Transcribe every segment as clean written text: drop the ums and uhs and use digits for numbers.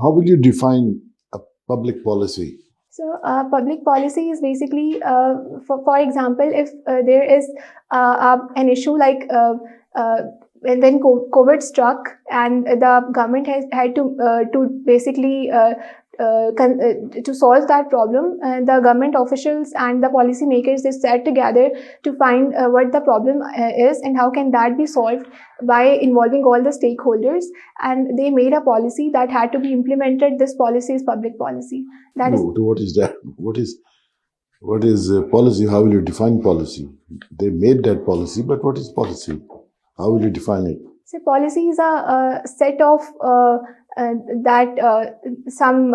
How will you define a public policy? So, public policy is basically, for example, if there is an issue like when COVID struck and the government has had to basically to solve that problem, the government officials and the policymakers, they sat together to find what the problem is and how can that be solved by involving all the stakeholders, and they made a policy that had to be implemented. This policy is public policy. That is What is that? What is policy? How will you define policy? They made that policy, but what is policy? How will you define it? So policy is a set of some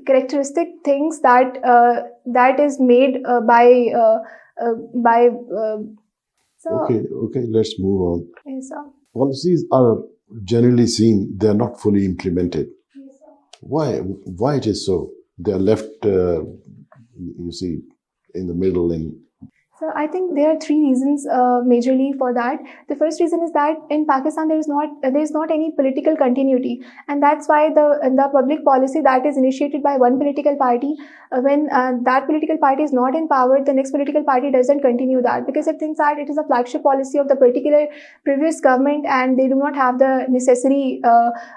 characteristic things that is made by. Okay, let's move on. Yes, sir. Policies are generally seen, they are not fully implemented. Yes, sir. Why it is so? They are left, you see, in the middle. So I think there are three reasons majorly for that. The first reason is that in Pakistan there is not any political continuity, and that's why the public policy that is initiated by one political party, when that political party is not in power, the next political party doesn't continue that, because it thinks that it is a flagship policy of the particular previous government and they do not have the necessary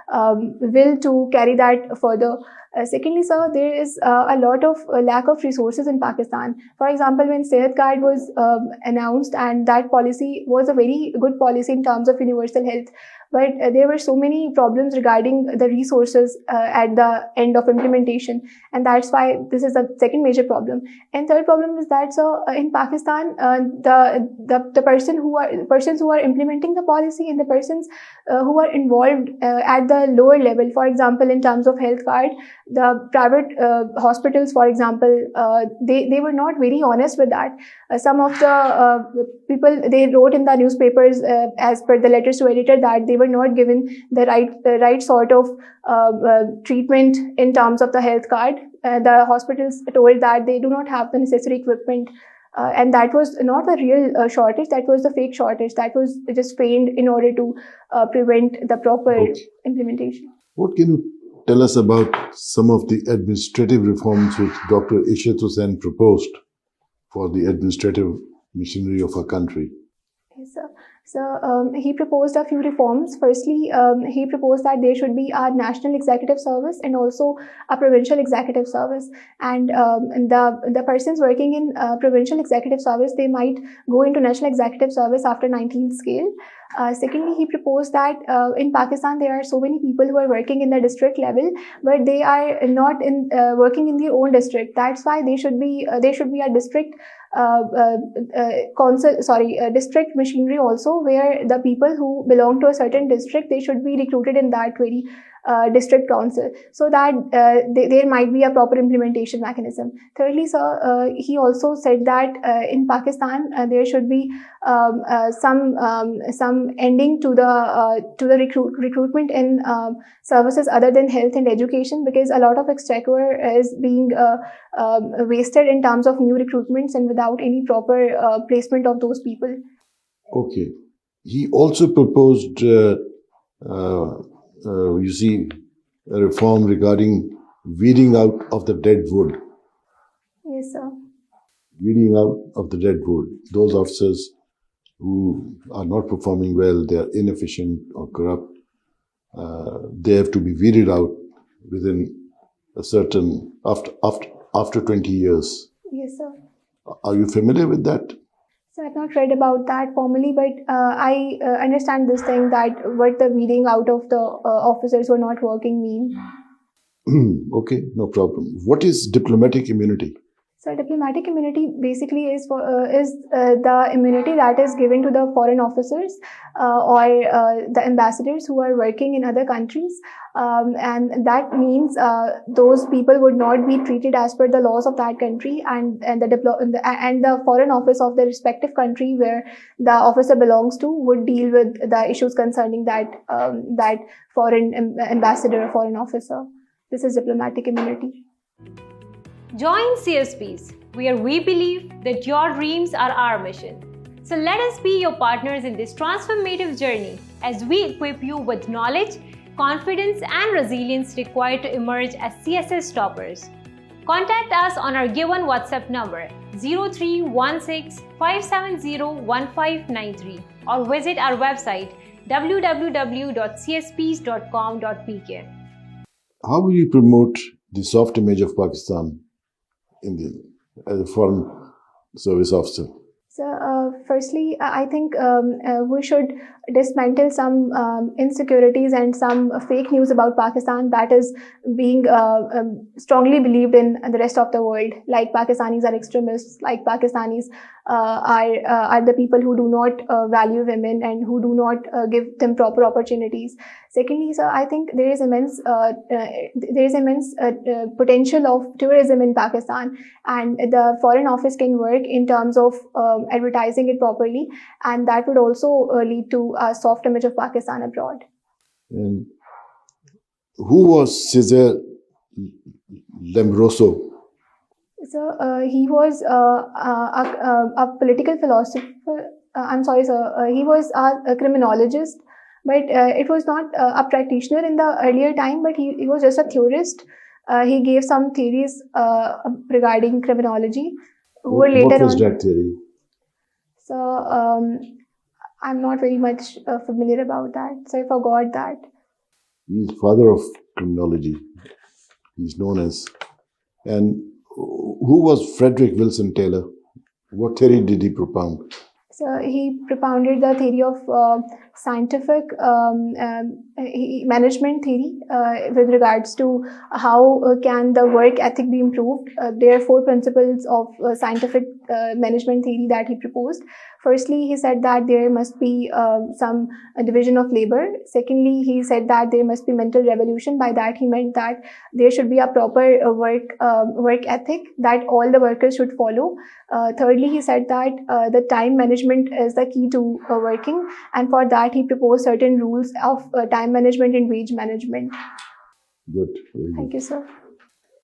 will to carry that further. Secondly, sir, there is a lot of lack of resources in Pakistan. For example, when Sehat Card was announced, and that policy was a very good policy in terms of universal health, but there were so many problems regarding the resources at the end of implementation, and that's why this is the second major problem. And third problem is that, so in Pakistan, the persons who are implementing the policy and the persons who are involved at the lower level, for example, in terms of health card, the private hospitals, for example, they were not very honest with that. Some of the people, they wrote in the newspapers as per the letters to editor that they were not given the right sort of treatment in terms of the health card. The hospitals told that they do not have the necessary equipment. And that was not a real shortage, that was the fake shortage, that was just feigned in order to prevent the proper implementation. What can you tell us about some of the administrative reforms which Dr. Ishrat Hussain proposed for the administrative machinery of our country? Yes, sir. So he proposed a few reforms. Firstly, he proposed that there should be a national executive service and also a provincial executive service. And the persons working in provincial executive service, they might go into national executive service after 19th scale. Secondly, he proposed that in Pakistan there are so many people who are working in the district level, but they are not working in their own district. That's why there should be a district district machinery also, where the people who belong to a certain district, they should be recruited in that very district council, so that there might be a proper implementation mechanism. Thirdly, sir, he also said that in Pakistan there should be some ending to the recruitment in services other than health and education, because a lot of exchequer is being wasted in terms of new recruitments and without any proper placement of those people. Okay. He also proposed, you see, a reform regarding weeding out of the dead wood. Yes, sir. Weeding out of the dead wood. Those officers who are not performing well, they are inefficient or corrupt, they have to be weeded out within a certain, after 20 years. Yes, sir. Are you familiar with that? So I've not read about that formally, but I understand this thing, that what the weeding out of the officers who are not working mean. Okay, no problem. What is diplomatic immunity? So diplomatic immunity basically is the immunity that is given to the foreign officers or the ambassadors who are working in other countries, and that means those people would not be treated as per the laws of that country, and the foreign office of the respective country where the officer belongs to would deal with the issues concerning that foreign ambassador or foreign officer. This is diplomatic immunity. Join CSPs, where we believe that your dreams are our mission. So let us be your partners in this transformative journey as we equip you with knowledge confidence, and resilience required to emerge as CSS toppers. Contact us on our given WhatsApp number 0316 570 1593 or visit our website www.csps.com.pk. How will you promote the soft image of Pakistan as a foreign service officer? So, firstly, I think we should dismantle some insecurities and some fake news about Pakistan that is being strongly believed in the rest of the world. Like Pakistanis are extremists, like Pakistanis are the people who do not value women and who do not give them proper opportunities. Secondly, sir, I think there is immense potential of tourism in Pakistan, and the Foreign Office can work in terms of advertising it properly, and that would also lead to a soft image of Pakistan abroad. And who was Cesar Lombroso? So he was a political philosopher. I'm sorry, sir. He was a criminologist, but it was not a practitioner in the earlier time. But he was just a theorist. He gave some theories regarding criminology. What was that theory? So I'm not very much familiar about that. So I forgot that. He's father of criminology. He's known as. And who was Frederick Wilson Taylor? What theory did he propound? So he propounded the theory of scientific management theory with regards to how can the work ethic be improved. There are 4 principles of scientific management theory that he proposed. Firstly, he said that there must be some division of labor. Secondly, he said that there must be mental revolution. By that, he meant that there should be a proper work ethic that all the workers should follow. Thirdly, he said that the time management is the key to working, and for that, he proposed certain rules of time management and wage management. Good. Thank you, sir.